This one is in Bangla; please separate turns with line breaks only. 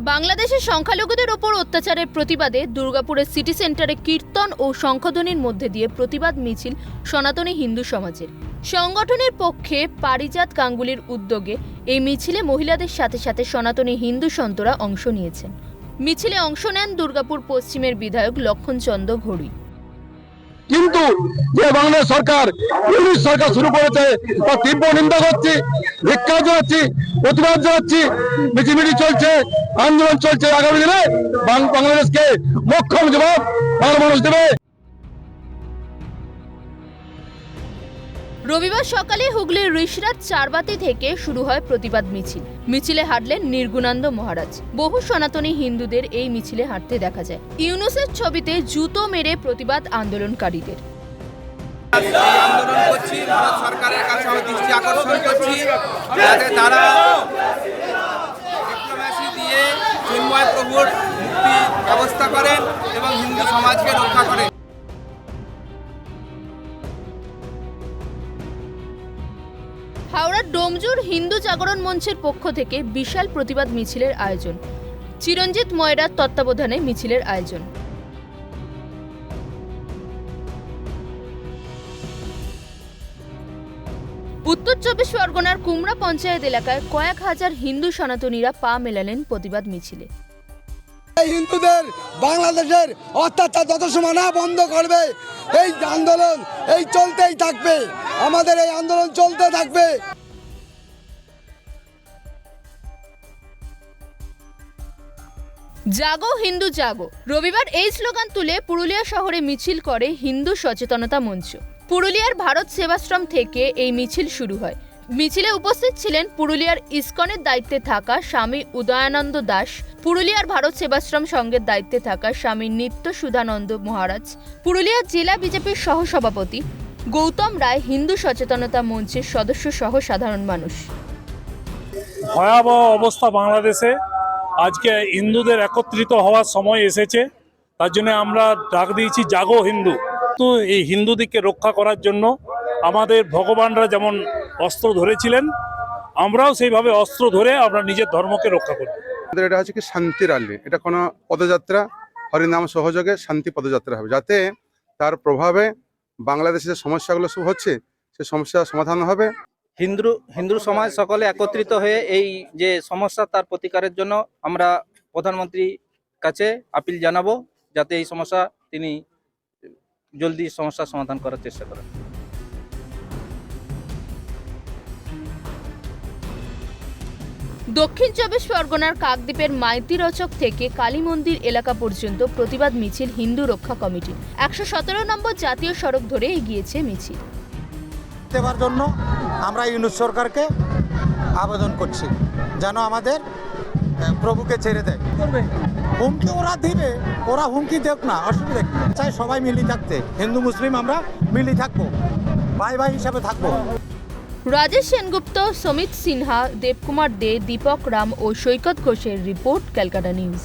বাংলাদেশের সংখ্যালঘুদের ওপর অত্যাচারের প্রতিবাদে দুর্গাপুরের সিটি সেন্টারে কীর্তন ও শঙ্খধ্বনির মধ্যে দিয়ে প্রতিবাদ মিছিল সনাতনী হিন্দু সমাজের। সংগঠনের পক্ষে পারিজাত গাঙ্গুলির উদ্যোগে এই মিছিলে মহিলাদের সাথে সাথে সনাতনী হিন্দু সন্তরা অংশ নিয়েছেন। মিছিলে অংশ নেন দুর্গাপুর পশ্চিমের বিধায়ক লক্ষণচন্দ্র ঘড়ুই।
কিন্তু যে বাংলাদেশ সরকার ইউনিট সরকার শুরু করেছে তার তীব্র নিন্দা করছি, ধিক্কার জানাচ্ছি, প্রতিবাদ জানাচ্ছি। মিছিল চলছে, আন্দোলন চলছে। আগামী দিনে বাংলাদেশকে মোক্ষম জবাব বাংলা মানুষ দেবে।
রবিবার সকালে হুগলির ঋষরাজ চারবাতি থেকে শুরু হয় প্রতিবাদ মিছিল। মিছিলে হাঁটলেন নির্গুণানন্দ মহারাজ। বহু সনাতনী হিন্দুদের এই মিছিলে হাঁটতে দেখা যায়। ইউনুসের ছবিতে জুতো মেরে প্রতিবাদ আন্দোলনকারীদের।
আন্দোলন করছি, ভারত সরকারের কাছে দৃষ্টি আকর্ষণ করছি যাতে তারা ডিপ্লোম্যাসি দিয়ে চিন্ময় প্রভুর মুক্তি ব্যবস্থা করেন এবং হিন্দু সমাজকে রক্ষা করেন।
হাওড়ার ডোমজুর হিন্দু জাগরণ মঞ্চের পক্ষ থেকে বিশাল প্রতিবাদ মিছিলের আয়োজন। চিরঞ্জিত ময়রার তত্ত্বাবধানে মিছিলের আয়োজন। উত্তর চব্বিশ পরগনার কুমড়া পঞ্চায়েত এলাকায় কয়েক হাজার হিন্দু সনাতনীরা পা মেলালেন প্রতিবাদ মিছিলে।
হিন্দুদের বাংলাদেশের অত্যাচার যত সময় না বন্ধ করবে এই আন্দোলন এই চলতেই থাকবে। আমাদের এই আন্দোলন চলতে থাকবে।
জাগো হিন্দু জাগো। রবিবার এই স্লোগান তুলে পুরুলিয়া শহরে মিছিল করে হিন্দু সচেতনতা মঞ্চ। পুরুলিয়ার ভারত সেবাশ্রম থেকে এই মিছিল শুরু হয়। মিছিলে উপস্থিত ছিলেন পুরুলিয়ার ইসকনের দায়িত্বে থাকা স্বামী উদয়ানন্দ দাস, পুরুলিয়ার ভারত সেবাশ্রম সংঘের দায়িত্বে থাকা স্বামী নিত্য সুধানন্দ মহারাজ, পুরুলিয়া জেলা বিজেপির সহসভাপতি গৌতম রায়, হিন্দু সচেতনতা মঞ্চের সদস্য সহ সাধারণ মানুষ।
ভয়াবহ অবস্থা বাংলাদেশে। আজকে হিন্দুদের একত্রিত হওয়ার সময় এসেছে। তার জন্য আমরা ডাক দিয়েছি জাগো হিন্দু। তো এই হিন্দুদিকে রক্ষা করার জন্য আমাদের ভগবানরা যেমন অস্ত্র ধরেছিলেন, আমরাও সেইভাবে অস্ত্র ধরে আমরা নিজের ধর্মকে রক্ষা করব।
আমাদের এটা হচ্ছে কি শান্তি র্যালি, এটা কোনো পদযাত্রা, হরিনাম সহযোগে শান্তি পদযাত্রা হবে, যাতে তার প্রভাবে বাংলাদেশে যে সমস্যাগুলো সব হচ্ছে সে সমস্যার সমাধান হবে।
হিন্দু সমাজ সকলে একত্রিত হয়ে এই যে সমস্যা তার প্রতিকারের জন্য আমরা প্রধানমন্ত্রীর কাছে আপিল জানাবো যাতে এই সমস্যা তিনি জলদি সমস্যার সমাধান করার চেষ্টা করেন।
দক্ষিণ চব্বিশ পরগনার কাকদ্বীপের মাইতিরচক থেকে কালী মন্দির এলাকা পর্যন্ত প্রতিবাদ মিছিল হিন্দু রক্ষা কমিটি। 117 নম্বর জাতীয় সড়ক ধরে এগিয়েছে মিছিল।
দেওয়ার জন্য আমরা ইউনুস সরকারকে আবেদন করছি যেন আমাদের প্রভুকে ছেড়ে দেয়। হুমকি ওরা দিবে, ওরা হুমকি দেখ না, অসুবিধা চাই সবাই মিলি থাকতে। হিন্দু মুসলিম আমরা মিলি থাকবো, ভাই ভাই হিসাবে থাকবো।
রাজেশ সেনগুপ্ত, সমিত সিনহা, দেবকুমার দে, দীপক রাম ও সৈকত ঘোষের রিপোর্ট, ক্যালকাটা নিউজ।